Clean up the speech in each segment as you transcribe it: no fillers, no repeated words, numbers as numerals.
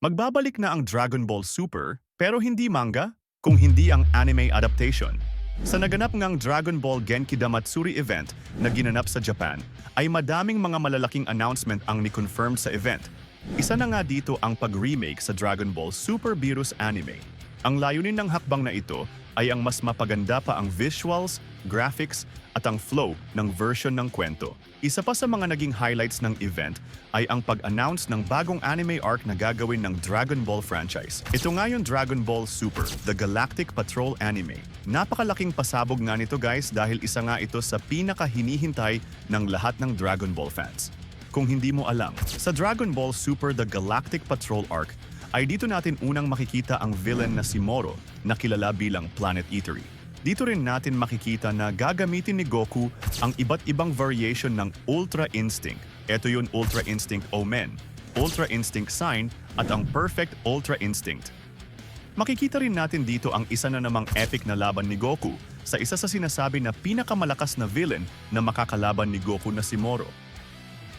Magbabalik na ang Dragon Ball Super pero hindi manga kung hindi ang anime adaptation. Sa naganap ngang Dragon Ball Genki Damatsuri event na ginanap sa Japan, ay madaming mga malalaking announcement ang ni-confirm sa event. Isa na nga dito ang pag-remake sa Dragon Ball Super Beerus anime. Ang layunin ng hakbang na ito ay ang mas mapaganda pa ang visuals, graphics, at ang flow ng version ng kwento. Isa pa sa mga naging highlights ng event ay ang pag-announce ng bagong anime arc na gagawin ng Dragon Ball franchise. Ito nga yung Dragon Ball Super, The Galactic Patrol Anime. Napakalaking pasabog nga nito guys dahil isa nga ito sa pinaka-hinihintay ng lahat ng Dragon Ball fans. Kung hindi mo alam, sa Dragon Ball Super The Galactic Patrol arc ay dito natin unang makikita ang villain na si Moro na kilala bilang Planet Eatery. Dito rin natin makikita na gagamitin ni Goku ang iba't ibang variation ng Ultra Instinct. Ito yung Ultra Instinct Omen, Ultra Instinct Sign at ang Perfect Ultra Instinct. Makikita rin natin dito ang isa na namang epic na laban ni Goku sa isa sa sinasabi na pinakamalakas na villain na makakalaban ni Goku na si Moro.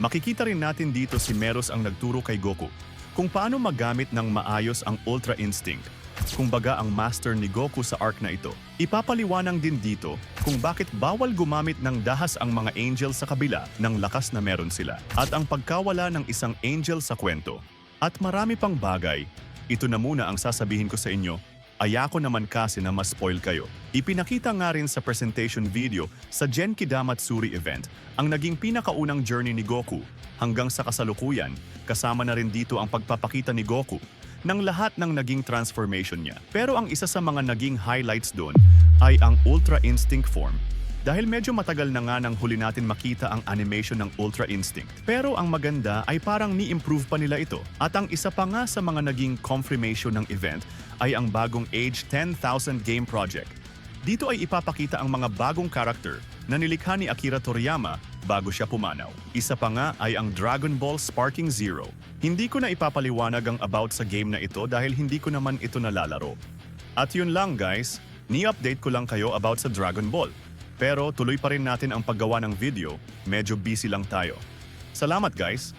Makikita rin natin dito si Meros ang nagturo kay Goku kung paano magamit ng maayos ang Ultra Instinct. Kumbaga ang master ni Goku sa arc na ito. Ipapaliwanag din dito kung bakit bawal gumamit ng dahas ang mga angel sa kabila ng lakas na meron sila at ang pagkawala ng isang angel sa kwento. At marami pang bagay. Ito na muna ang sasabihin ko sa inyo. Ayako naman kasi na ma-spoil kayo. Ipinakita nga rin sa presentation video sa Genki Damatsuri event ang naging pinakaunang journey ni Goku hanggang sa kasalukuyan, kasama na rin dito ang pagpapakita ni Goku ng lahat ng naging transformation niya. Pero ang isa sa mga naging highlights doon ay ang Ultra Instinct form. Dahil medyo matagal na nga nang huli natin makita ang animation ng Ultra Instinct. Pero ang maganda ay parang ni-improve pa nila ito. At ang isa pa nga sa mga naging confirmation ng event ay ang bagong Age 10,000 game project. Dito ay ipapakita ang mga bagong karakter na nilikha ni Akira Toriyama bago siya pumanaw. Isa pa nga ay ang Dragon Ball Sparking Zero. Hindi ko na ipapaliwanag ang about sa game na ito dahil hindi ko naman ito nalalaro. At yun lang guys, ni-update ko lang kayo about sa Dragon Ball. Pero tuloy pa rin natin ang paggawa ng video, medyo busy lang tayo. Salamat guys!